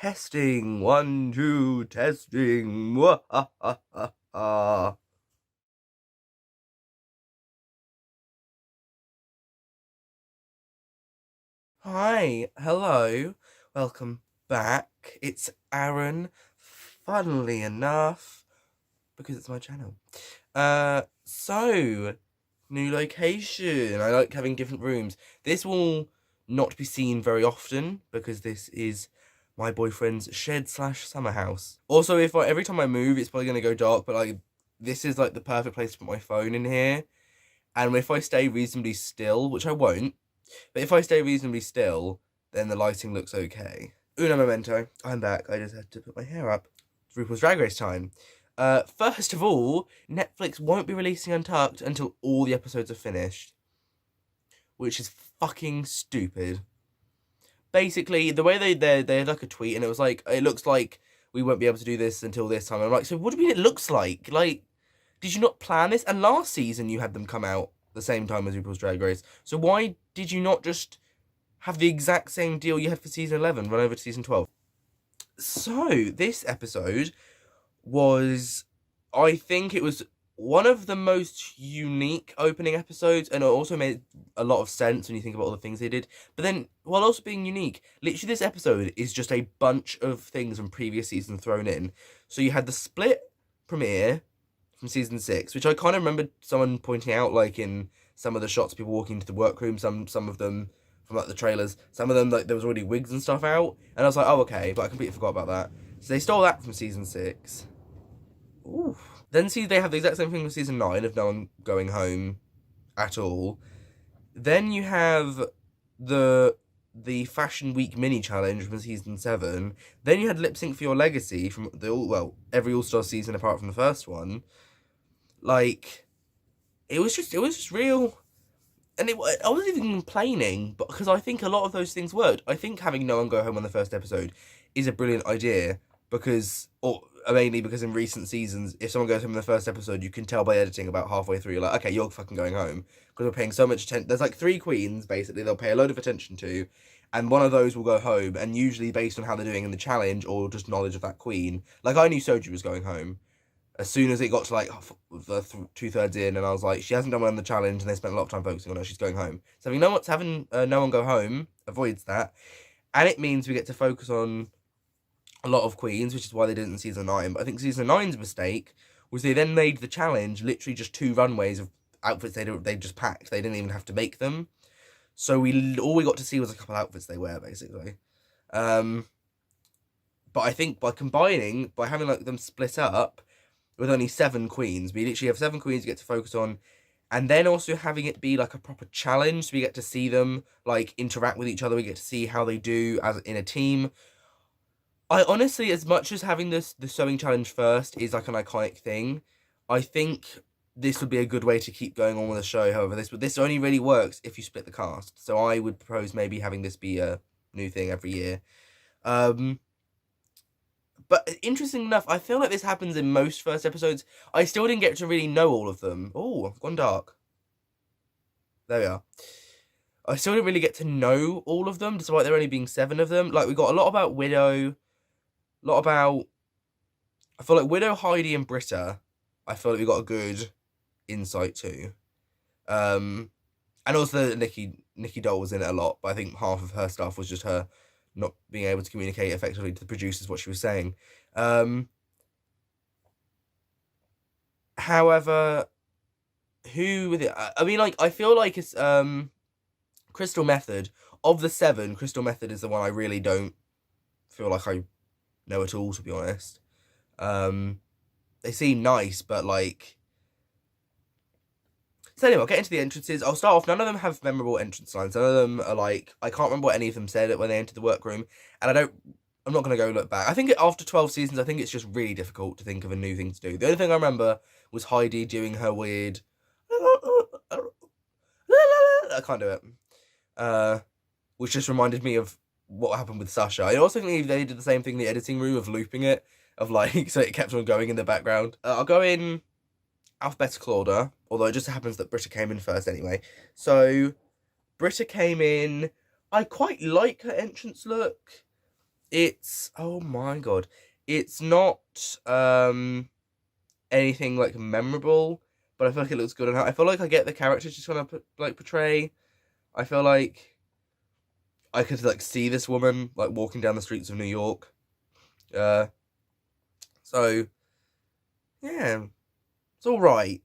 Testing. 1, 2, testing. Wah-ha-ha-ha-ha. Hi, hello, welcome back. It's Aaron, funnily enough, because it's my channel. So, new location. I like having different rooms. This will not be seen very often because this is my boyfriend's shed/summer house. Also, every time I move, it's probably gonna go dark, but like this is like the perfect place to put my phone in here. And if I stay reasonably still, which I won't, but if I stay reasonably still, then the lighting looks okay. Uno momento. I'm back. I just had to put my hair up. It's RuPaul's Drag Race time. First of all, Netflix won't be releasing Untucked until all the episodes are finished. Which is fucking stupid. Basically, the way they had like a tweet and it was like, it looks like we won't be able to do this until this time. I'm like, so what do you mean it looks like? Like, did you not plan this? And last season you had them come out the same time as RuPaul's Drag Race. So why did you not just have the exact same deal you had for season 11 run over to season 12? So this episode was, I think it was one of the most unique opening episodes, and it also made a lot of sense when you think about all the things they did. But then, while also being unique, literally this episode is just a bunch of things from previous seasons thrown in. So you had the split premiere from season 6, which I kind of remember someone pointing out, like in some of the shots, people walking into the workroom, some of them from like the trailers, some of them like there was already wigs and stuff out, and I was like, oh okay, but I completely forgot about that. So they stole that from season 6. Ooh. Then see, they have the exact same thing with season 9 of no one going home at all. Then you have the Fashion Week mini challenge from season 7. Then you had Lip Sync for Your Legacy from every All-Star season apart from the first one. Like, it was just real. And I wasn't even complaining, but because I think a lot of those things worked. I think having no one go home on the first episode is a brilliant idea because, mainly because in recent seasons, if someone goes home in the first episode, you can tell by editing about halfway through, you're like, okay, you're fucking going home. Because we're paying so much attention. There's like 3 queens, basically, they'll pay a load of attention to, and one of those will go home, and usually based on how they're doing in the challenge, or just knowledge of that queen. Like, I knew Soju was going home. As soon as it got to like the 2/3 in, and I was like, she hasn't done well in the challenge, and they spent a lot of time focusing on her, she's going home. So having no one go home avoids that, and it means we get to focus on a lot of queens, which is why they did it in season 9. But I think season 9's mistake was they then made the challenge literally just 2 runways of outfits they just packed. They didn't even have to make them. So all we got to see was a couple outfits they wear, basically. But I think by having like them split up with only 7 queens, we literally have 7 queens you get to focus on, and then also having it be like a proper challenge, so we get to see them like interact with each other, we get to see how they do as in a team. I honestly, as much as having the sewing challenge first is like an iconic thing, I think this would be a good way to keep going on with the show. However, this only really works if you split the cast. So I would propose maybe having this be a new thing every year. But interesting enough, I feel like this happens in most first episodes. I still didn't get to really know all of them. Oh, I've gone dark. There we are. I still didn't really get to know all of them, despite there only being 7 of them. Like, we got a lot about Widow, a lot about... I feel like Widow, Heidi, and Britta, I feel like we got a good insight to. And also Nikki Doll was in it a lot, but I think half of her stuff was just her not being able to communicate effectively to the producers what she was saying. However, who with it? I mean, like, I feel like it's Crystal Method. Of the 7, Crystal Method is the one I really don't feel like I know at all, to be honest. They seem nice, but like... So anyway, I'll get into the entrances. I'll start off, none of them have memorable entrance lines. None of them are like, I can't remember what any of them said when they entered the workroom. And I'm not going to go look back. I think after 12 seasons, I think it's just really difficult to think of a new thing to do. The only thing I remember was Heidi doing her weird... I can't do it. Which just reminded me of what happened with Sasha. I also think they did the same thing in the editing room of looping it. Of like, so it kept on going in the background. I'll go in alphabetical order, although it just happens that Britta came in first anyway. So, Britta came in. I quite like her entrance look. It's, oh my god, it's not anything like memorable, but I feel like it looks good on her. I feel like I get the character she's trying to like portray. I feel like I could like see this woman like walking down the streets of New York. Uh, so yeah, it's all right.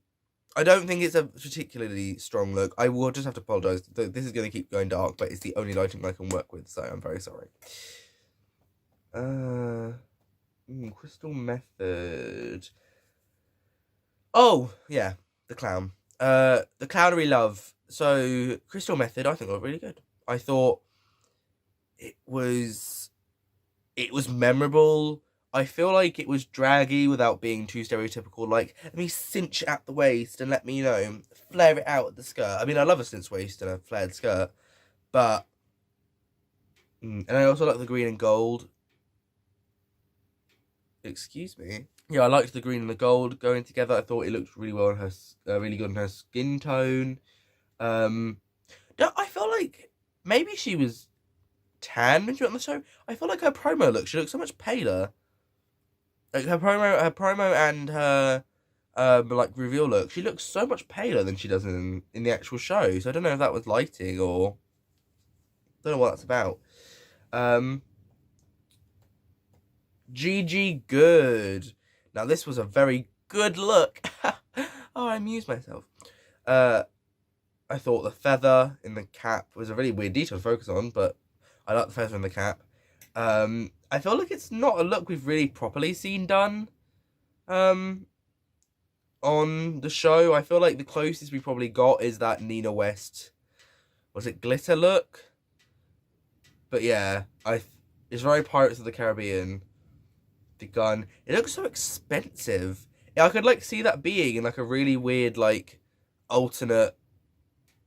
I don't think it's a particularly strong look. I will just have to apologise. This is going to keep going dark, but it's the only lighting I can work with, so I'm very sorry. Crystal Method. Oh, yeah, the clown. The clownery love. So, Crystal Method, I think, looked really good. I thought it was memorable. I feel like it was draggy without being too stereotypical. Like, let me cinch at the waist and let me, flare it out at the skirt. I mean, I love a cinched waist and a flared skirt, but and I also like the green and gold. Excuse me. Yeah, I liked the green and the gold going together. I thought it looked really well on her, really good on her skin tone. I feel like maybe she was tan when she went on the show. I feel like her promo look, she looked so much paler. Like her promo and her like reveal look, she looks so much paler than she does in the actual show. So I don't know if that was lighting or don't know what that's about. Gigi Good. Now this was a very good look. Oh, I amused myself. I thought the feather in the cap was a really weird detail to focus on, but I like the feather in the cap. I feel like it's not a look we've really properly seen done on the show. I feel like the closest we probably got is that Nina West, was it glitter look? But yeah, it's very Pirates of the Caribbean. The gun, it looks so expensive. Yeah, I could like see that being in like a really weird like alternate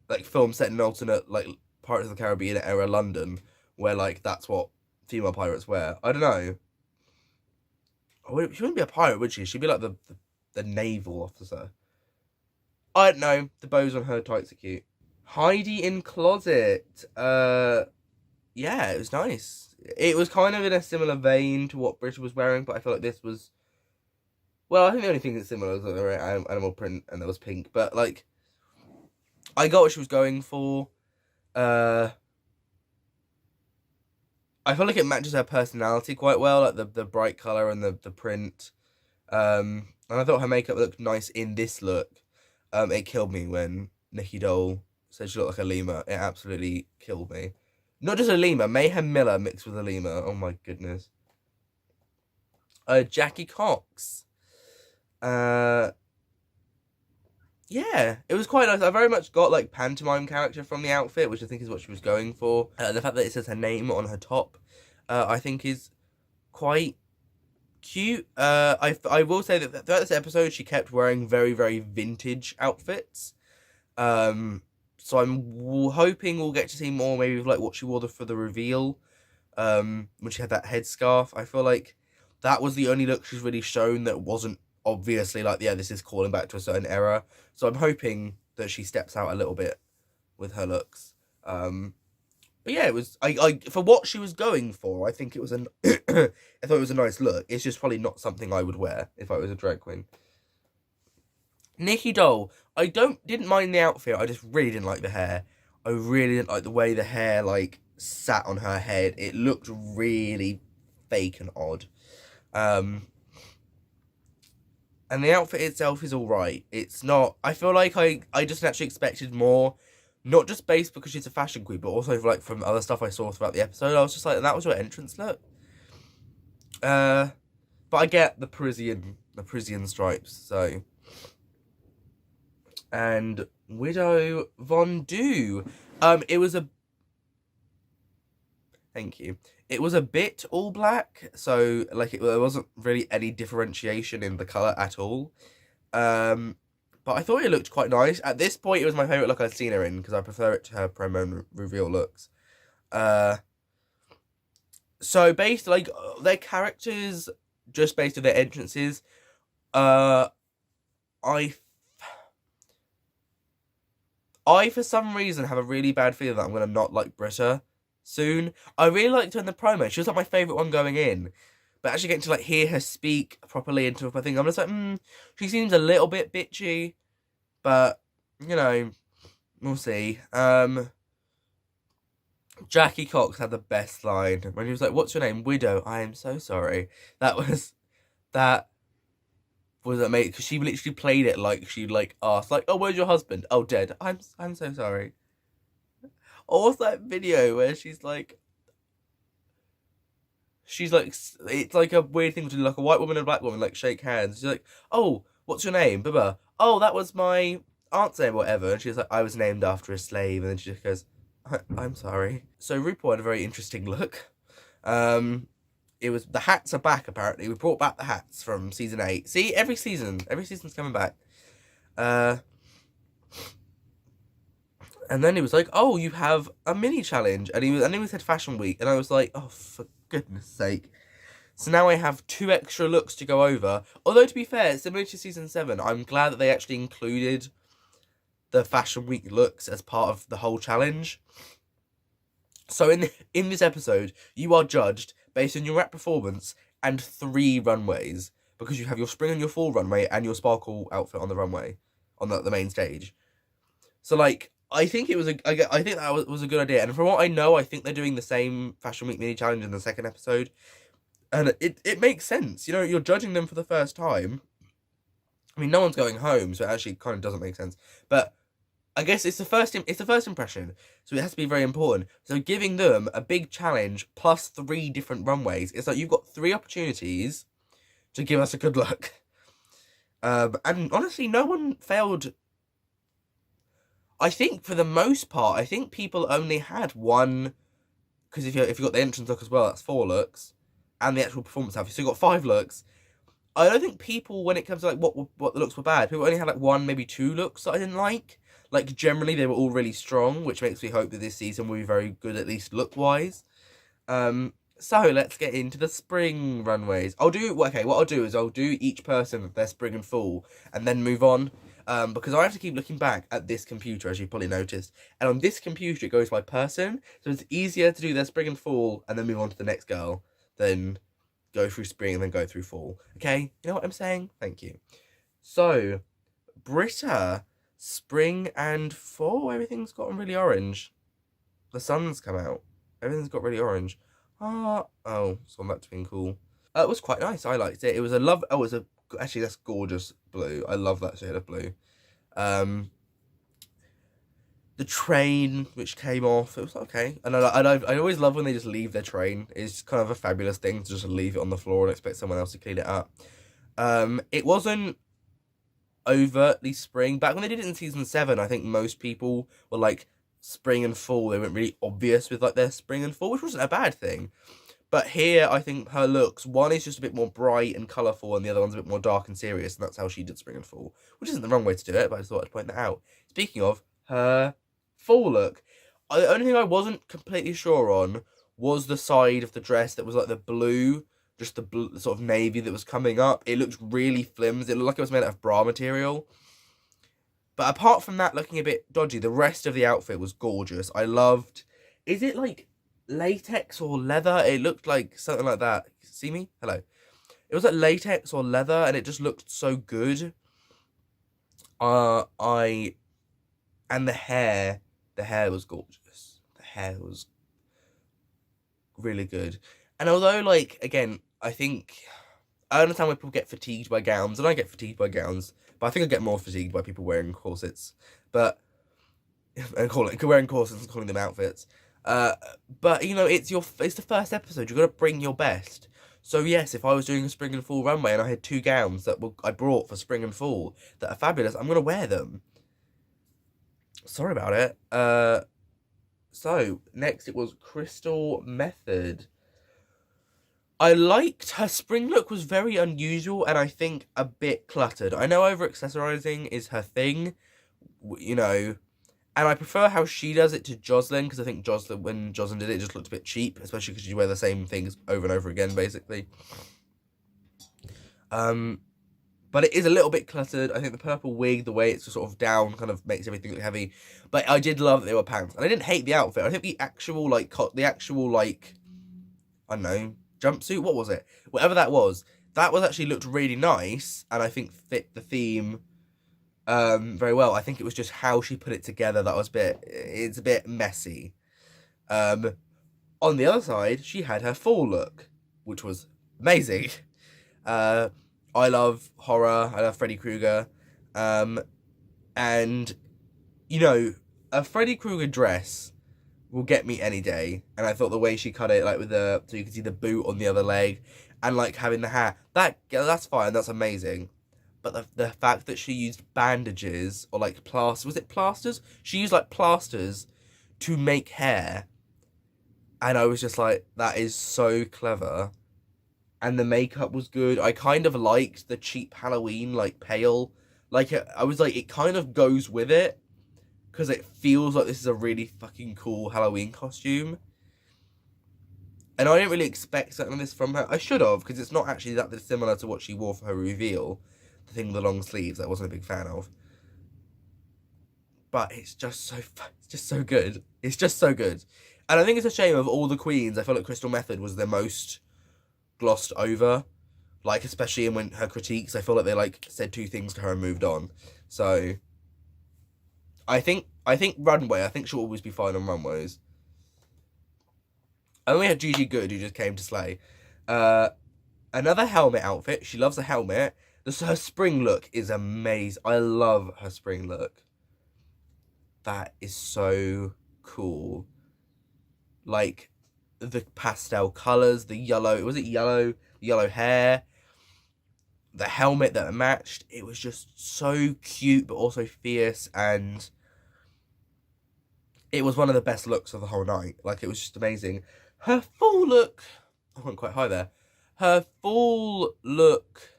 like film set in alternate like Pirates of the Caribbean era London, where like that's what female pirates wear. I don't know. She wouldn't be a pirate, would she? She'd be like the naval officer. I don't know. The bows on her tights are cute. Heidi in Closet. Yeah, it was nice. It was kind of in a similar vein to what Britta was wearing, but I feel like this was... Well, I think the only thing that's similar was that they were animal print and there was pink, but, like, I got what she was going for. I feel like it matches her personality quite well, like the bright colour and the print. And I thought her makeup looked nice in this look. It killed me when Nikki Doll said she looked like a lemur. It absolutely killed me. Not just a lemur, Mayhem Miller mixed with a lemur. Oh my goodness. Jackie Cox. Yeah, it was quite nice. I very much got like pantomime character from the outfit, which I think is what she was going for. The fact that it says her name on her top, I think is quite cute. I will say that throughout this episode, she kept wearing very, very vintage outfits. So I'm hoping we'll get to see more maybe of like what she wore for the reveal. When she had that headscarf. I feel like that was the only look she's really shown that wasn't obviously like, yeah, this is calling back to a certain era. So I'm hoping that she steps out a little bit with her looks. But yeah, it was I for what she was going for, I think it was I thought it was a nice look. It's just probably not something I would wear if I was a drag queen. Nikki Doll, I didn't mind the outfit, I just really didn't like the hair. I really didn't like the way the hair like sat on her head. It looked really fake and odd. And the outfit itself is alright. It's not, I feel like I just naturally expected more, not just based because she's a fashion queen, but also like from other stuff I saw throughout the episode. I was just like, that was your entrance look. But I get the Parisian stripes, so. And Widow Von Du. It was a... Thank you. It was a bit all black, so like there wasn't really any differentiation in the colour at all. But I thought it looked quite nice. At this point, it was my favourite look I'd seen her in, because I prefer it to her promo and reveal looks. So based, like, their characters, just based on their entrances, I, for some reason, have a really bad feeling that I'm going to not like Britta soon. I really liked her in the promo. She was like my favourite one going in. But actually getting to like hear her speak properly into a thing, I'm just like, she seems a little bit bitchy. But, you know, we'll see. Jackie Cox had the best line when he was like, "What's your name? Widow. I am so sorry." That was amazing because she literally played it like she'd like asked, like, "Oh, where's your husband? Oh, dead. I'm so sorry." Or what's that video where she's like, it's like a weird thing to do, like a white woman and a black woman like shake hands. She's like, "Oh, what's your name? Bubba. Oh, that was my aunt's name, or whatever." And she's like, "I was named after a slave," and then she just goes, I'm sorry. So RuPaul had a very interesting look. It was the hats are back apparently. We brought back the hats from season 8. See, every season's coming back. And then he was like, "Oh, you have a mini challenge," and he said Fashion Week, and I was like, "Oh, for goodness sake!" So now I have 2 extra looks to go over. Although to be fair, similar to season 7, I'm glad that they actually included the Fashion Week looks as part of the whole challenge. So in this episode, you are judged based on your rap performance and 3 runways, because you have your spring and your fall runway and your sparkle outfit on the runway, on the main stage. So like, I think that was a good idea, and from what I know, I think they're doing the same Fashion Week mini challenge in the second episode, and it makes sense. You know, you're judging them for the first time. I mean, no one's going home, so it actually kind of doesn't make sense. But I guess it's the first impression, so it has to be very important. So giving them a big challenge plus 3 different runways, it's like you've got 3 opportunities to give us a good look. And honestly, no one failed. I think for the most part, I think people only had one, because if you got the entrance look as well, that's 4 looks, and the actual performance outfit, so you got 5 looks. I don't think people, when it comes to like what the looks were bad, people only had like 1, maybe 2 looks that I didn't like. Like, generally, they were all really strong, which makes me hope that this season will be very good, at least look-wise. So, let's get into the spring runways. What I'll do is I'll do each person their spring and fall, and then move on. Because I have to keep looking back at this computer, as you've probably noticed. And on this computer, it goes by person, so it's easier to do their spring and fall, and then move on to the next girl, than go through spring and then go through fall. Okay? You know what I'm saying? Thank you. So, Britta... spring and fall, everything's gotten really orange. The sun's come out. Everything's got really orange. Oh, it's gone back to being cool. It was quite nice. I liked it. It was actually, that's gorgeous blue. I love that shade of blue. The train, which came off, it was okay. And I always love when they just leave their train. It's kind of a fabulous thing to just leave it on the floor and expect someone else to clean it up. It wasn't overtly spring. Back when they did it in season 7, I think most people were like spring and fall. They weren't really obvious with like their spring and fall, which wasn't a bad thing. But here, I think her looks, one is just a bit more bright and colourful, and the other one's a bit more dark and serious, and that's how she did spring and fall, which isn't the wrong way to do it, but I just thought I'd point that out. Speaking of her fall look, the only thing I wasn't completely sure on was the side of the dress that was like the blue, just the blue, sort of navy that was coming up. It looked really flimsy. It looked like it was made out of bra material. But apart from that looking a bit dodgy, the rest of the outfit was gorgeous. I loved... Is it like latex or leather? It looked like something like that. See me? Hello. It was like latex or leather, and it just looked so good. And the hair was gorgeous. The hair was really good. And although, like, again, I understand why people get fatigued by gowns, and I get fatigued by gowns, but I think I get more fatigued by people wearing corsets, wearing corsets and calling them outfits. But, you know, it's the first episode, you've got to bring your best. So yes, if I was doing a spring and fall runway and I had 2 gowns that I brought for spring and fall that are fabulous, I'm going to wear them. Sorry about it. So, next it was Crystal Method. I liked her spring look, was very unusual and I think a bit cluttered. I know over-accessorizing is her thing, you know, and I prefer how she does it to Jocelyn, because I think when Jocelyn did it, just looked a bit cheap, especially because you wear the same things over and over again, basically. But it is a little bit cluttered. I think the purple wig, the way it's sort of down, kind of makes everything look heavy. But I did love that they were pants. And I didn't hate the outfit. I think the actual, like, I don't know, jumpsuit, what was it? Whatever that was actually looked really nice. And I think fit the theme very well. I think it was just how she put it together that was it's a bit messy. On the other side, she had her fall look, which was amazing. I love horror. I love Freddy Krueger. And, you know, a Freddy Krueger dress will get me any day. And I thought the way she cut it, like, so you can see the boot on the other leg, and, like, having the hair, that's fine, that's amazing. But the fact that she used bandages, or, like, plasters, was it plasters? She used, like, plasters to make hair. And I was just like, that is so clever. And the makeup was good. I kind of liked the cheap Halloween, like, pale. Like, I was like, it kind of goes with it. Because it feels like this is a really fucking cool Halloween costume. And I didn't really expect something like this from her. I should have, because it's not actually that similar to what she wore for her reveal. The thing with the long sleeves that I wasn't a big fan of. But it's just so good. It's just so good. And I think it's a shame of all the queens, I feel like Crystal Method was the most glossed over, like, especially in her critiques. I feel like they, like, said two things to her and moved on. So I think runway, I think she'll always be fine on runways. And we had Gigi Good, who just came to slay. Another helmet outfit. She loves a helmet. Her spring look is amazing. I love her spring look. That is so cool. Like, the pastel colours, the yellow, was it yellow? The yellow hair, the helmet that matched. It was just so cute, but also fierce, and it was one of the best looks of the whole night. Like, it was just amazing. Her full look, I went quite high there. Her full look,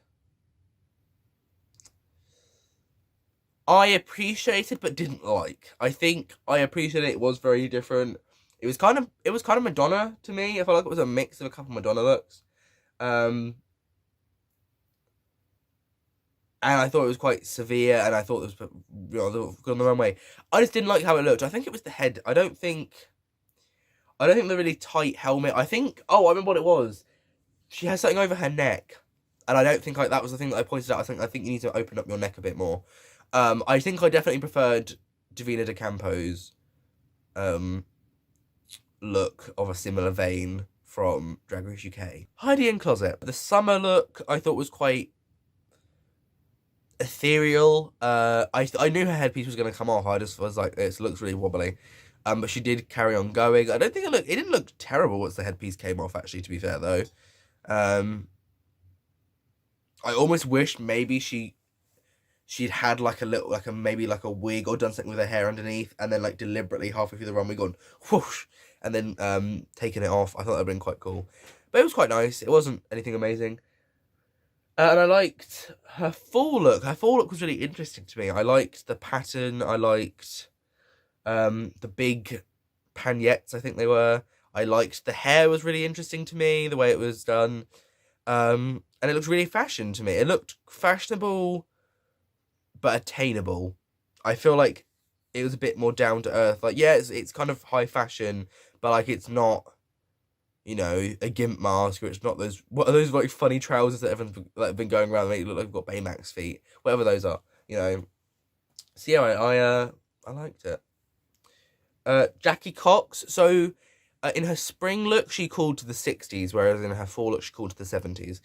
I appreciated but didn't like. I think I appreciated it was very different. It was kind of Madonna to me. I felt like it was a mix of a couple Madonna looks. And I thought it was quite severe, and I thought it was, you know, on the runway. I just didn't like how it looked. I think it was the head. I don't think the really tight helmet. I remember what it was. She has something over her neck, and I don't think that was the thing that I pointed out. I think you need to open up your neck a bit more. I think I definitely preferred Davina De Campo's look of a similar vein from Drag Race UK. Heidi N Closet. The summer look I thought was quite ethereal. I knew her headpiece was going to come off. I just was like, it looks really wobbly. But she did carry on going. I don't think it didn't look terrible once the headpiece came off, actually, to be fair, though. I almost wished maybe she'd had like maybe a wig or done something with her hair underneath, and then like deliberately halfway through the runway gone whoosh, and then taken it off. I thought that'd been quite cool. But it was quite nice. It wasn't anything amazing. And I liked her fall look. Her fall look was really interesting to me. I liked the pattern. I liked the big paillettes, I think they were. I liked the hair was really interesting to me, the way it was done. And it looked really fashion to me. It looked fashionable, but attainable. I feel like it was a bit more down to earth. Like, yeah, it's kind of high fashion, but like it's not, you know, a gimp mask, or it's not what are those like funny trousers that everyone's like been going around that make it look like they've got Baymax feet, whatever those are, you know. So yeah, I liked it. Jackie Cox. So in her spring look, she called to the 60s, whereas in her fall look, she called to the 70s.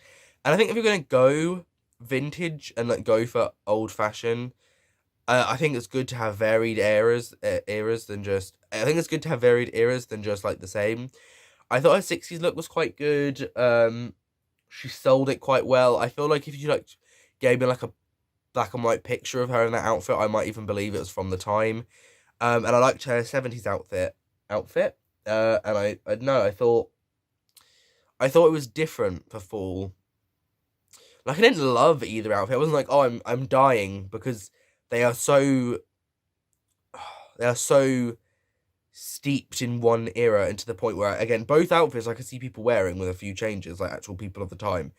And I think if you're going to go vintage and like go for old fashion, I think it's good to have varied eras than just. I think it's good to have varied eras than just like the same. I thought her 60s look was quite good. She sold it quite well. I feel like if you like gave me like a black and white picture of her in that outfit, I might even believe it was from the time. And I liked her 70s outfit. And I thought it was different for fall. Like, I didn't love either outfit. I wasn't like, oh, I'm dying, because they are so steeped in one era, and to the point where, again, both outfits I could see people wearing with a few changes, like actual people of the time.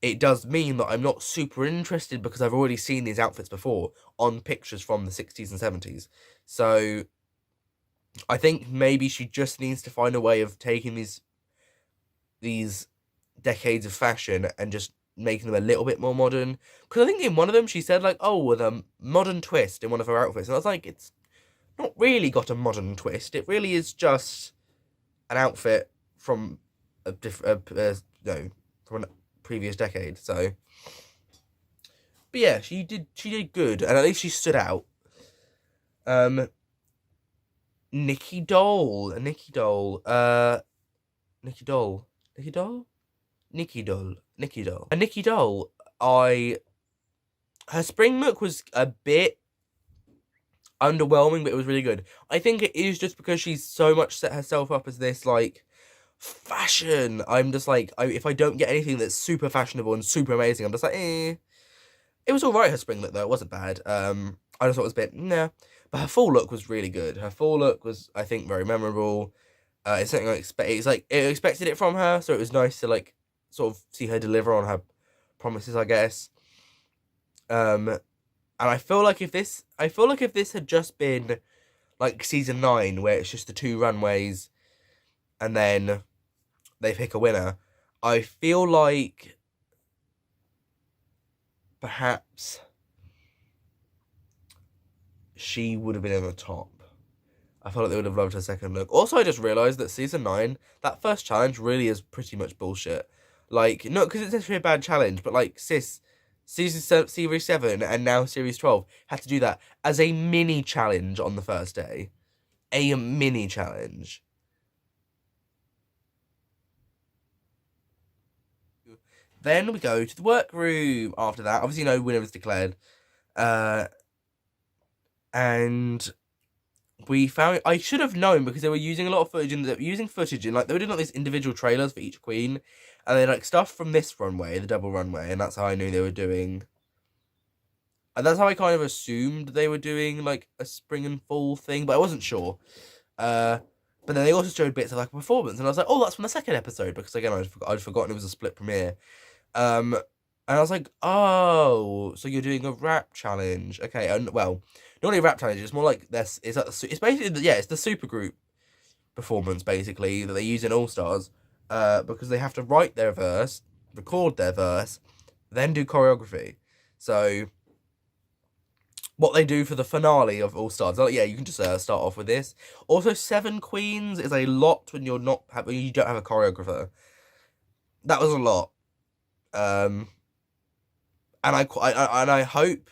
it does mean that I'm not super interested because I've already seen these outfits before on pictures from the 60s and 70s. So I think maybe she just needs to find a way of taking these decades of fashion and just making them a little bit more modern. Because I think in one of them she said like, "Oh, with a modern twist" in one of her outfits, and I was like, it's not really got a modern twist. It really is just an outfit from a different, no, from a previous decade. So, but yeah, she did good, and at least she stood out. Nikki Doll, Nikki Doll, Nikki Doll, Nikki Doll, Nikki Doll, Nikki Doll, and Nikki Doll. Her spring look was a bit underwhelming, but it was really good. I think it is just because she's so much set herself up as this like fashion. I'm just like, if I don't get anything that's super fashionable and super amazing, I'm just like, eh. It was alright, her spring look though, it wasn't bad. I just thought it was a bit, nah. But her fall look was really good. Her fall look was, I think, very memorable. It's something I expect. It's like I expected it from her, so it was nice to like sort of see her deliver on her promises, I guess. And I feel like if this had just been like season 9, where it's just the 2 runways, and then they pick a winner, I feel like perhaps she would have been in the top. I felt like they would have loved her second look. Also, I just realised that season 9, that first challenge really is pretty much bullshit. Like, not because it's actually a bad challenge, but like, sis, Series 7 and now Series 12 had to do that as a mini challenge on the first day. A mini challenge. Then we go to the workroom after that. Obviously, no winner was declared. And we found, I should have known because they were using a lot of footage, and they were using footage in like, they were doing like these individual trailers for each queen, and they like stuff from this runway, the double runway, and that's how I knew they were doing. And that's how I kind of assumed they were doing like a spring and fall thing, but I wasn't sure. But then they also showed bits of like a performance, and I was like, oh, that's from the second episode, because again, I'd forgotten it was a split premiere. And I was like, oh, so you're doing a rap challenge. Okay, and well, not only a rap challenge, it's more like this. It's basically, yeah, it's the supergroup performance basically that they use in All Stars, because they have to write their verse, record their verse, then do choreography. So what they do for the finale of All Stars, yeah, you can just start off with this. Also, 7 queens is a lot when you don't have a choreographer. That was a lot. And I hope,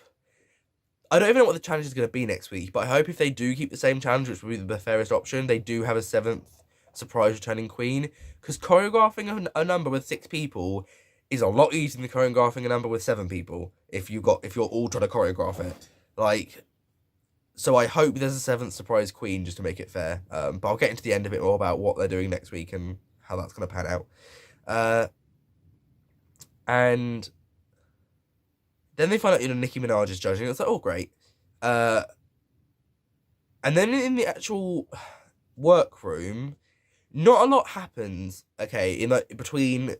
I don't even know what the challenge is going to be next week, but I hope if they do keep the same challenge, which would be the fairest option, they do have a 7th surprise returning queen, because choreographing a number with 6 people is a lot easier than choreographing a number with 7 people if you're all trying to choreograph it. Like, so I hope there's a 7th surprise queen just to make it fair. But I'll get into the end a bit more about what they're doing next week and how that's going to pan out. And then they find out, Nicki Minaj is judging. It's like, oh, great. And then in the actual workroom, not a lot happens, okay, in between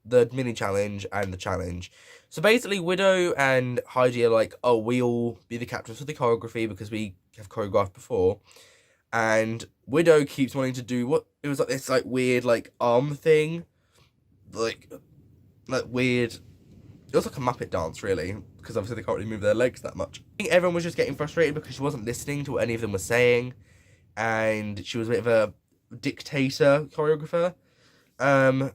the mini challenge and the challenge. So basically, Widow and Heidi are like, oh, we'll be the captains for the choreography because we have choreographed before. And Widow keeps wanting to do what it was like this like weird like arm thing, like weird. It was like a Muppet dance, really, because obviously they can't really move their legs that much. I think everyone was just getting frustrated because she wasn't listening to what any of them were saying, and she was a bit of a dictator choreographer. And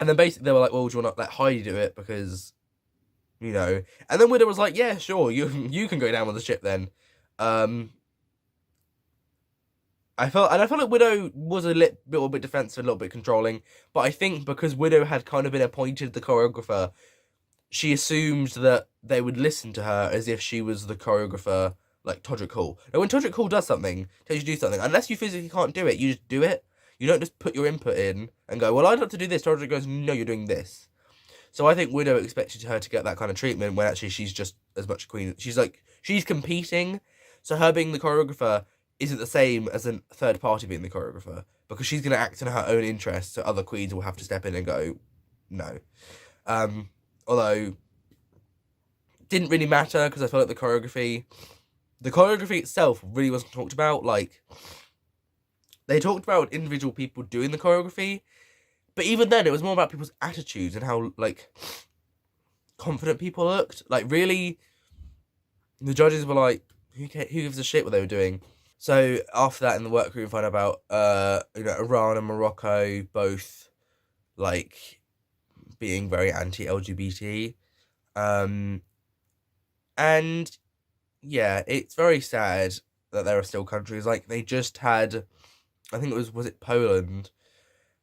then basically they were like, well, do you want to let Heidi do it? Because, you know. And then Widow was like, yeah, sure, you can go down with the ship then. I felt like Widow was a little bit defensive, a little bit controlling. But I think because Widow had kind of been appointed the choreographer, she assumed that they would listen to her as if she was the choreographer, like Todrick Hall. Now, when Todrick Hall does something, tells you to do something, unless you physically can't do it, you just do it. You don't just put your input in and go, well, I'd like to do this. Todrick goes, no, you're doing this. So I think Widow expected her to get that kind of treatment when actually she's just as much a queen. She's competing. So her being the choreographer isn't the same as a third party being the choreographer, because she's going to act in her own interest, so other queens will have to step in and go, no. Although, didn't really matter because I felt like the choreography itself really wasn't talked about. Like, they talked about individual people doing the choreography, but even then, it was more about people's attitudes and how, like, confident people looked. Like, really, the judges were like, who gives a shit what they were doing? So after that, in the workroom, we find about Iran and Morocco both like being very anti-LGBT, and yeah, it's very sad that there are still countries like they just had. I think was it Poland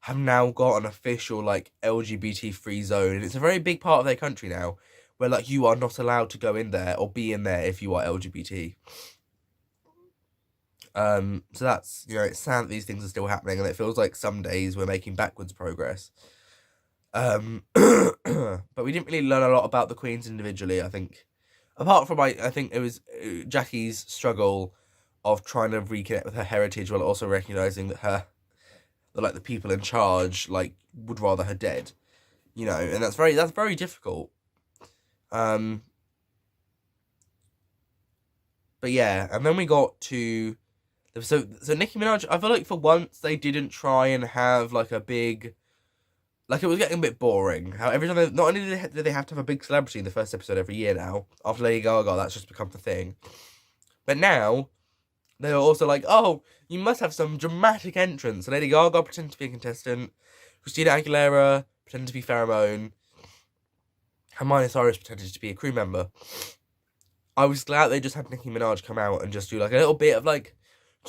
have now got an official like LGBT free zone, and it's a very big part of their country now, where like you are not allowed to go in there or be in there if you are LGBT. So that's, it's sad that these things are still happening, and it feels like some days we're making backwards progress. But we didn't really learn a lot about the queens individually, I think. Apart from, I think it was Jackie's struggle of trying to reconnect with her heritage while also recognising that the people in charge, like, would rather her dead. And that's very difficult. But yeah, and then we got to... So Nicki Minaj, I feel like for once they didn't try and have like a big, like it was getting a bit boring. How every time not only did they have to have a big celebrity in the first episode every year now, after Lady Gaga, that's just become the thing. But now, they are also like, oh, you must have some dramatic entrance. So Lady Gaga pretended to be a contestant, Christina Aguilera pretended to be Pheromone, Hermione Cyrus pretended to be a crew member. I was glad they just had Nicki Minaj come out and just do like a little bit of like,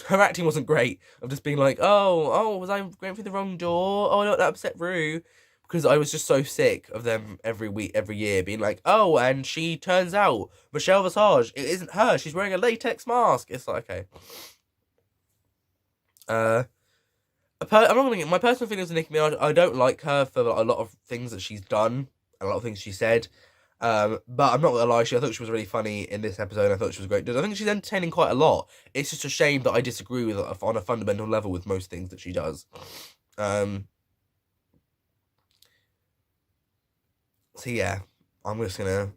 her acting wasn't great, of just being like, oh, was I going through the wrong door? Oh, not that upset Rue. Because I was just so sick of them every year being like, oh, and she turns out, Michelle Visage, it isn't her, she's wearing a latex mask. It's like, okay. I'm not gonna get my personal feelings of Nicki Minaj. I don't like her for a lot of things that she's done, and a lot of things she said. But I'm not gonna lie, I thought she was really funny in this episode. I thought she was great. I think she's entertaining quite a lot. It's just a shame that I disagree with her on a fundamental level with most things that she does. So yeah, I'm just gonna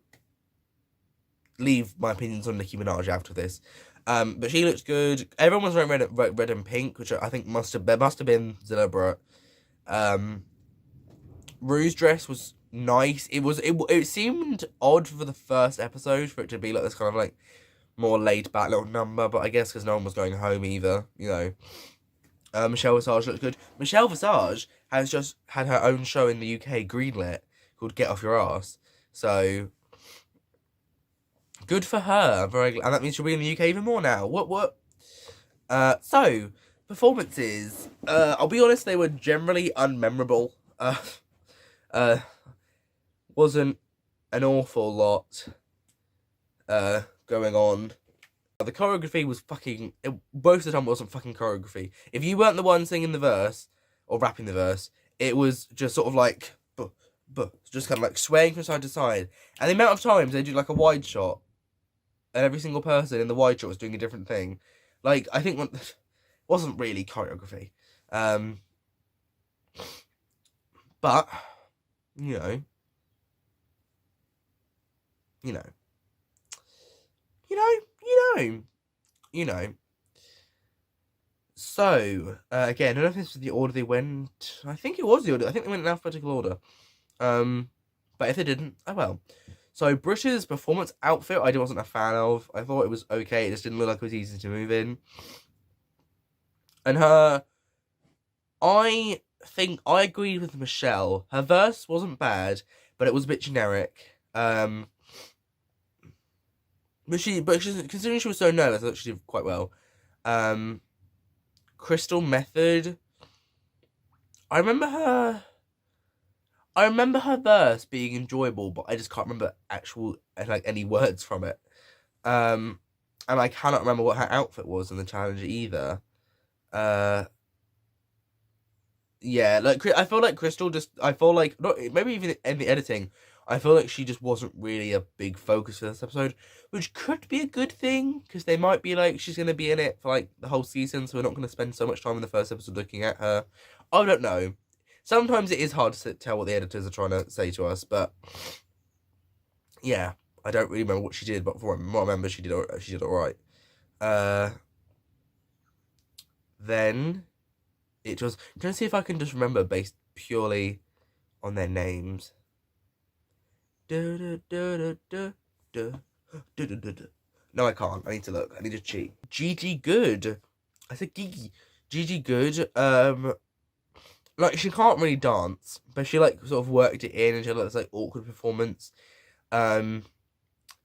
leave my opinions on Nicki Minaj after this. But she looks good. Everyone was wearing red and pink, which I think must have been deliberate. Rue's dress was nice. It seemed odd for the first episode for it to be like this kind of like more laid back little number, but I guess because no one was going home either, Michelle Visage looks good. Michelle Visage has just had her own show in the UK greenlit called Get Off Your Ass, so good for her. And that means she'll be in the UK even more now. What? So performances. I'll be honest, they were generally unmemorable. Wasn't an awful lot going on. The choreography was most of the time wasn't fucking choreography. If you weren't the one singing the verse or rapping the verse, it was just sort of like just kind of like swaying from side to side. And the amount of times they do like a wide shot, and every single person in the wide shot was doing a different thing. Like, I think it wasn't really choreography. But So, again, I don't know if this was the order they went. I think it was the order. I think they went in alphabetical order. But if they didn't, oh well. So, British performance outfit, I wasn't a fan of. I thought it was okay. It just didn't look like it was easy to move in. And I think I agreed with Michelle. Her verse wasn't bad, but it was a bit generic. But considering she was so nervous, I thought she did quite well. Crystal Method. I remember her verse being enjoyable, but I just can't remember any words from it. And I cannot remember what her outfit was in the challenge either. Yeah, like I feel like Crystal maybe even in the editing, I feel like she just wasn't really a big focus for this episode, which could be a good thing, because they might be like, she's going to be in it for like the whole season, so we're not going to spend so much time in the first episode looking at her. I don't know. Sometimes it is hard to tell what the editors are trying to say to us, but yeah, I don't really remember what she did, but from what I remember, she did all right. Then it was. I'm trying to see if I can just remember based purely on their names. No, I can't. I need to look. I need to cheat. Gigi Good. I said Gigi. Gigi Good. Like, she can't really dance, but she, like, sort of worked it in, and she had, like, this, like, awkward performance. And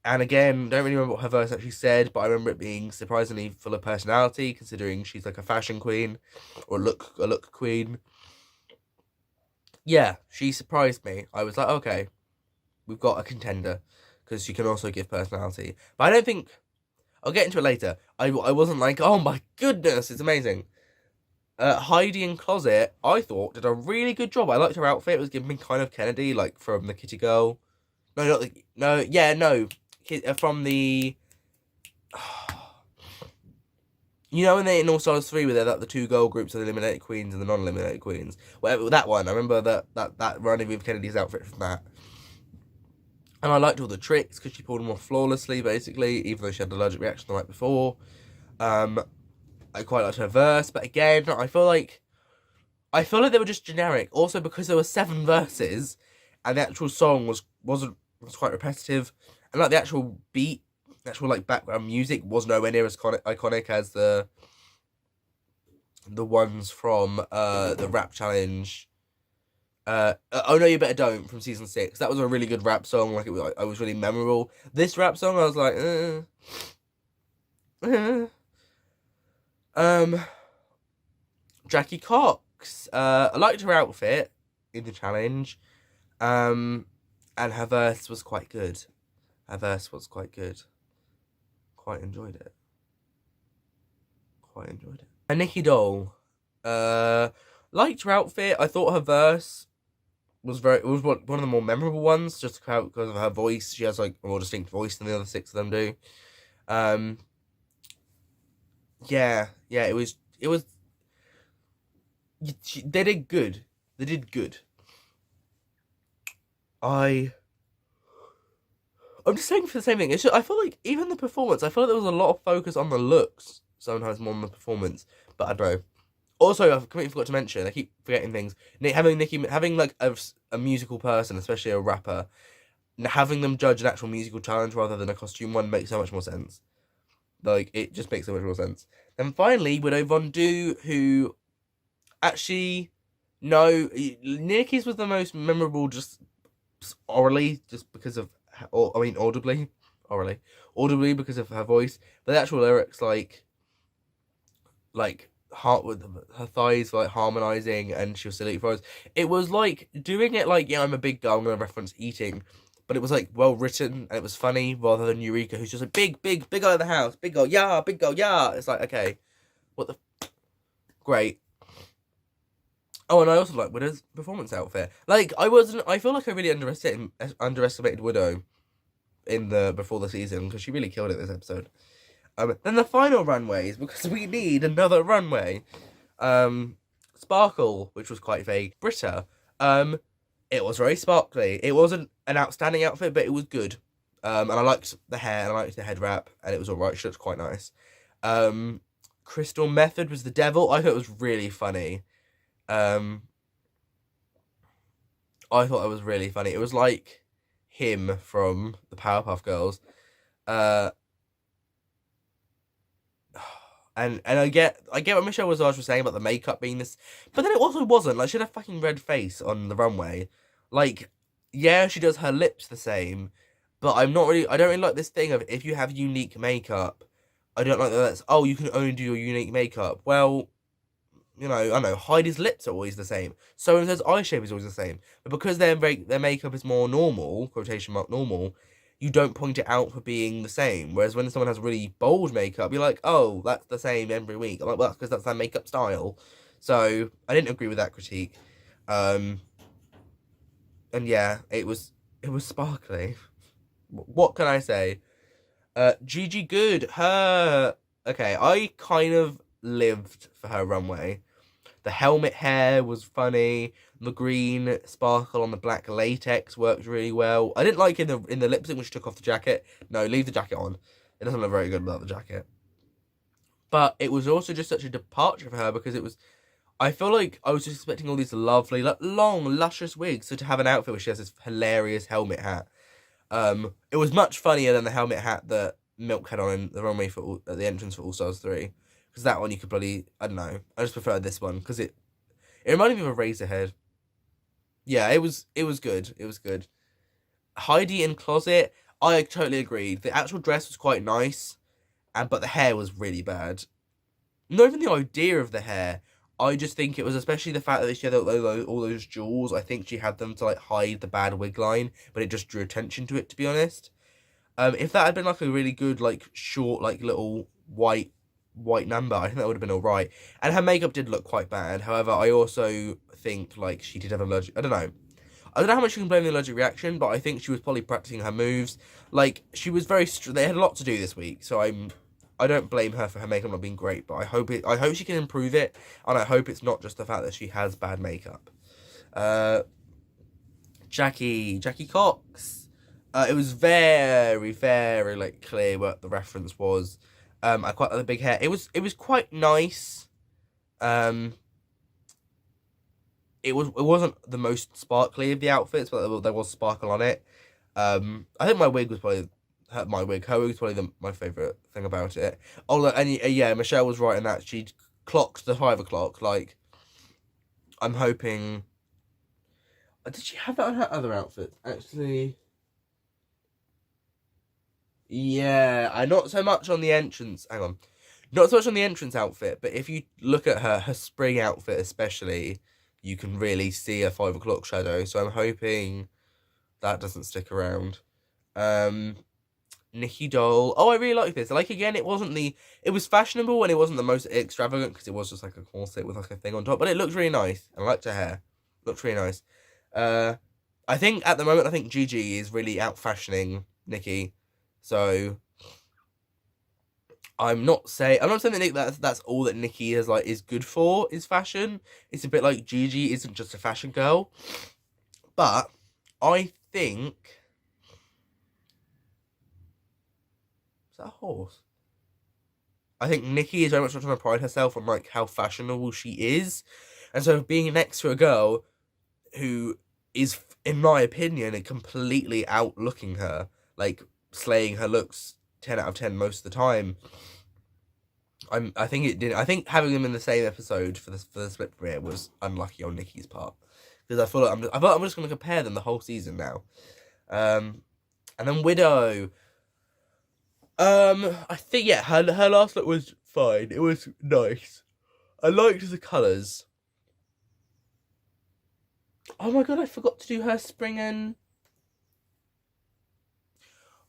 again, don't really remember what her verse actually said, but I remember it being surprisingly full of personality, considering she's, like, a fashion queen, or a look queen. Yeah, she surprised me. I was like, okay, we've got a contender, because she can also give personality. But I don't think... I'll get into it later. I wasn't like, oh my goodness, it's amazing. Heidi in Closet, I thought, did a really good job. I liked her outfit. It was giving me kind of Kennedy, like, from the Kitty Girl. No, not the... No, yeah, no. From the... You know when they in All Stars 3 where they're like the two girl groups of the eliminated queens and the non-eliminated queens? Whatever, that one. I remember that running with Kennedy's outfit from that. And I liked all the tricks because she pulled them off flawlessly, basically, even though she had an allergic reaction the night before. I quite liked her verse, but again, I feel like they were just generic. Also, because there were 7 verses, and the actual song was quite repetitive, and like the actual beat, the actual like background music was nowhere near as iconic as the ones from the rap challenge. Oh No You Better Don't from season 6. That was a really good rap song. Like, I was really memorable. This rap song, I was like, Jackie Cox. I liked her outfit in the challenge. And her verse was quite good. Quite enjoyed it. And Nikki Doll. Liked her outfit. I thought her verse was one of the more memorable ones, just because of her voice. She has like a more distinct voice than the other 6 of them do. Yeah, it was. They did good. I'm just saying for the same thing. It's just, I feel like even the performance, I feel like there was a lot of focus on the looks sometimes more than the performance. But I don't know. Also, I've completely forgot to mention. I keep forgetting things. Having like a musical person, especially a rapper, having them judge an actual musical challenge rather than a costume one makes so much more sense. Like, it just makes so much more sense. Then finally, Widow Von Du, who actually, no, Nikki's was the most memorable just orally, just because of, audibly because of her voice. But the actual lyrics, like heart with her thighs like harmonizing, and she was silly for us. It was like doing it like, yeah, I'm a big girl, I'm gonna reference eating, but it was like well written and it was funny, rather than Eureka, who's just like big girl in the house, big girl, yeah. It's like, okay, what the great. Oh, and I also like Widow's performance outfit. Like, I feel like I really underestimated Widow before the season, because she really killed it this episode. Then the final runways, because we need another runway. Sparkle, which was quite vague. Britta, it was very sparkly. It wasn't an outstanding outfit, but it was good. And I liked the hair, and I liked the head wrap, and it was alright. She looked quite nice. Crystal Method was the devil. I thought it was really funny. I thought that was really funny. It was like him from the Powerpuff Girls. And I get what Michelle Visage was saying about the makeup being this, but then it also wasn't. Like, she had a fucking red face on the runway. Like, yeah, she does her lips the same, but I don't really like this thing of, if you have unique makeup, I don't like that you can only do your unique makeup. Well, you know, I don't know, Heidi's lips are always the same. So and so's eye shape is always the same. But because their makeup is more normal, quotation mark normal, you don't point it out for being the same. Whereas when someone has really bold makeup, you're like, oh, that's the same every week. I'm like, well, that's because that's their makeup style. So I didn't agree with that critique. And yeah, it was sparkly. What can I say? Gigi Good, okay, I kind of lived for her runway. The helmet hair was funny. The green sparkle on the black latex worked really well. I didn't like in the lip sync when she took off the jacket. No, leave the jacket on. It doesn't look very good without the jacket. But it was also just such a departure for her because it was... I feel like I was just expecting all these lovely, like, long, luscious wigs. So to have an outfit where she has this hilarious helmet hat. It was much funnier than the helmet hat that Milk had on in the runway at the entrance for All Stars 3. Because that one you could probably... I don't know. I just preferred this one because it reminded me of a Razorhead. Yeah, it was good. It was good. Heidi in Closet, I totally agreed. The actual dress was quite nice, but the hair was really bad. Not even the idea of the hair. I just think it was especially the fact that she had all those jewels. I think she had them to like hide the bad wig line, but it just drew attention to it, to be honest. If that had been like a really good, like short, like little white number, I think that would have been alright. And her makeup did look quite bad. However, I also think like she did have an allergic... I don't know how much you can blame the allergic reaction, but I think she was probably practicing her moves. Like, she was very... They had a lot to do this week, so I don't blame her for her makeup not being great, but I hope she can improve it, and I hope it's not just the fact that she has bad makeup. Jackie Cox. It was very, very like clear what the reference was. I quite like the big hair. It was quite nice. It wasn't the most sparkly of the outfits, but there was sparkle on it. I think my wig was probably her wig was probably my favourite thing about it. Oh, look, and yeah, Michelle was right in that she clocked the 5 o'clock. Like, I'm hoping. Did she have that on her other outfits? Actually, yeah, I not so much on the entrance. Hang on, not so much on the entrance outfit, but if you look at her spring outfit especially, you can really see a 5 o'clock shadow. So I'm hoping that doesn't stick around. Nikki Doll. Oh, I really like this. Like, again, it was fashionable and it wasn't the most extravagant because it was just like a corset with like a thing on top, but it looked really nice. I liked her hair. Looked really nice. I think at the moment, Gigi is really out fashioning Nikki. So I'm not saying that that's all that Nikki is good for is fashion. It's a bit like Gigi isn't just a fashion girl. But I think... Is that a horse? I think Nikki is very much trying to pride herself on like how fashionable she is. And so being next to a girl who is, in my opinion, completely outlooking her, like slaying her looks 10 out of 10 most of the time. I think having them in the same episode for the split premiere was unlucky on Nikki's part. Because I feel like I'm just going to compare them the whole season now. And then Widow. I think, yeah, her last look was fine. It was nice. I liked the colours. Oh my god, I forgot to do her spring and...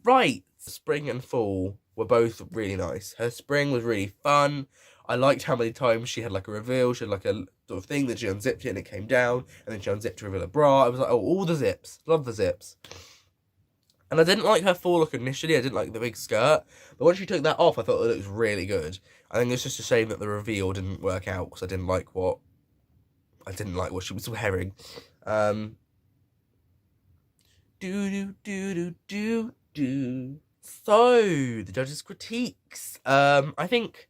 Right, spring and fall were both really nice. Her spring was really fun. I liked how many times she had like a reveal. She had like a sort of thing that she unzipped it and it came down. And then she unzipped to reveal a bra. I was like, oh, all the zips. Love the zips. And I didn't like her fall look initially. I didn't like the big skirt. But when she took that off, I thought it looked really good. I think it's just a shame that the reveal didn't work out because I didn't like what she was wearing. So, the judges' critiques. I think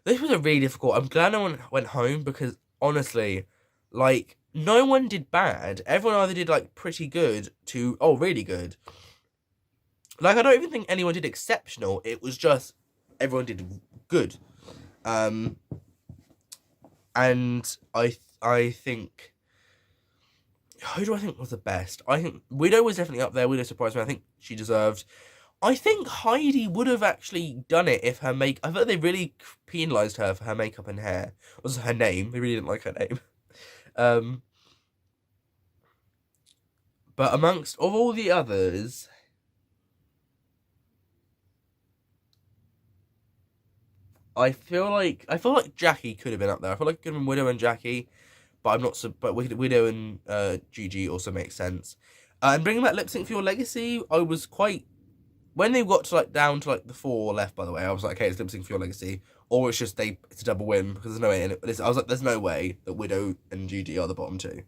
this was a really difficult... I'm glad no one went home because, honestly, like, no one did bad. Everyone either did, like, pretty good to, oh, really good. Like, I don't even think anyone did exceptional. It was just, everyone did good. And I think... Who do I think was the best? I think Widow was definitely up there. Widow surprised me. I think she deserved... I think Heidi would have actually done it if her I thought they really penalised her for her makeup and hair. It was her name. They really didn't like her name. But amongst of all the others... I feel like Jackie could have been up there. I feel like it could have been Widow and Jackie, but I'm not. But Widow and Gigi also makes sense. And bringing back Lip Sync for Your Legacy, I was quite... When they got to like down to like the 4 left, by the way, I was like, okay, it's Lip Sync for Your Legacy, or it's just it's a double win because there's no way in it. I was like, there's no way that Widow and Gigi are the bottom 2.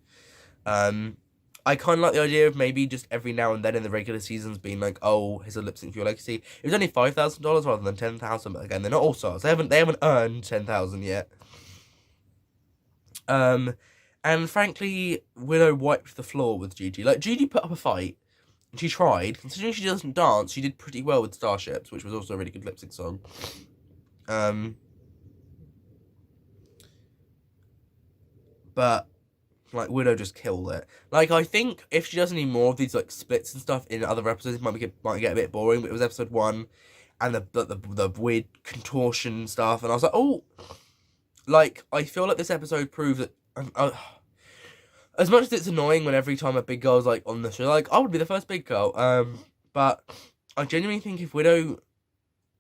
I kind of like the idea of maybe just every now and then in the regular seasons being like, oh, here's a lip sync for your legacy. It was only $5,000 rather than 10,000, but again, they're not all stars. They haven't earned 10,000 yet. And frankly, Willow wiped the floor with Gigi. Like, Gigi put up a fight, and she tried. Considering she doesn't dance, she did pretty well with Starships, which was also a really good lip sync song. But like, Widow just killed it. Like, I think if she does any more of these like splits and stuff in other episodes, it might get a bit boring. But it was episode 1, and the weird contortion stuff, and I was like, oh, like, I feel like this episode proved that. As much as it's annoying when every time a big girl's like on the show, like, I would be the first big girl. But I genuinely think if Widow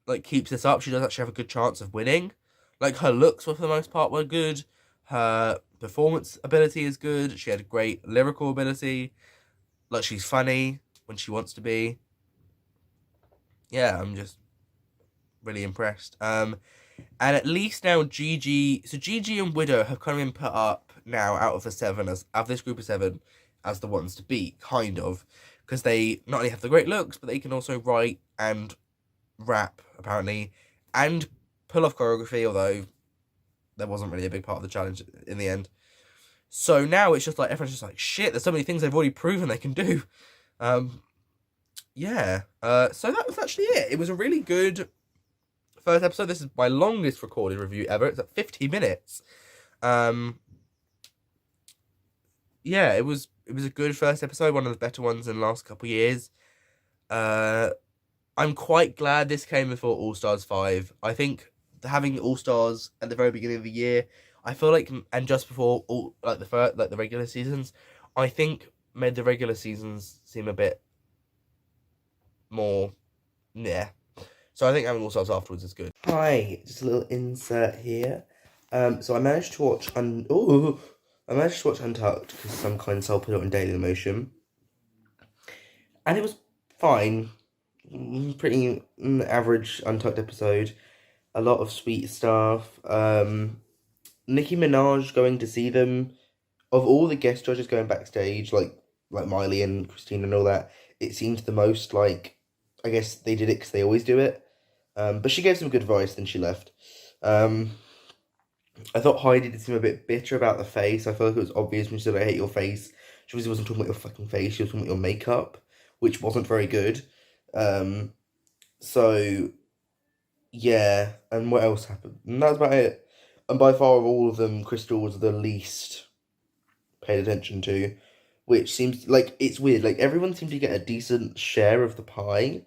like keeps this up, she does actually have a good chance of winning. Like, her looks for the most part were good. Her performance ability is good. She had a great lyrical ability. Like, she's funny when she wants to be. Yeah, I'm just really impressed. And at least now Gigi and Widow have kind of been put up now out of this group of 7 as the ones to beat, kind of, because they not only have the great looks, but they can also write and rap apparently, and pull off choreography, although that wasn't really a big part of the challenge in the end. So now it's just like, everyone's just like, shit, there's so many things they've already proven they can do. Yeah. So that was actually it. It was a really good first episode. This is my longest recorded review ever. It's at 50 minutes. Yeah, it was a good first episode, one of the better ones in the last couple of years. I'm quite glad this came before All Stars 5. I think having All Stars at the very beginning of the year, I feel like, and just before the regular seasons, I think made the regular seasons seem a bit more, yeah. So I think having All Stars afterwards is good. Hi, just a little insert here. So I managed to watch Untucked because some kind soul put it on Daily Emotion, and it was fine. Pretty average Untucked episode. A lot of sweet stuff. Nicki Minaj going to see them. Of all the guest judges going backstage, like Miley and Christine and all that, it seemed the most like, I guess they did it because they always do it. But she gave some good advice, then she left. I thought Heidi did seem a bit bitter about the face. I feel like it was obvious when she said, I hate your face. She obviously wasn't talking about your fucking face, she was talking about your makeup, which wasn't very good. So, yeah, and what else happened? And that's about it. And by far of all of them, Crystal was the least paid attention to, which seems like, it's weird. Like, everyone seemed to get a decent share of the pie,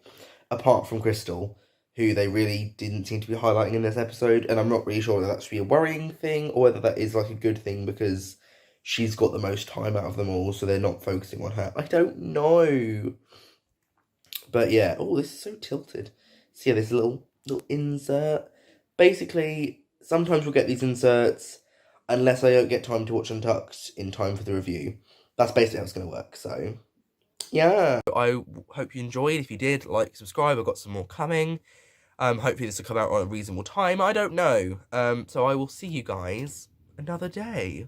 apart from Crystal, who they really didn't seem to be highlighting in this episode, and I'm not really sure whether that should be a worrying thing, or whether that is, like, a good thing, because she's got the most time out of them all, so they're not focusing on her. I don't know. But yeah, oh, this is so tilted. So yeah, this little insert. Basically, sometimes we'll get these inserts, unless I don't get time to watch Untucked in time for the review. That's basically how it's going to work, so yeah. I hope you enjoyed. If you did, like, subscribe. I've got some more coming. Hopefully this will come out on a reasonable time. I don't know. So I will see you guys another day.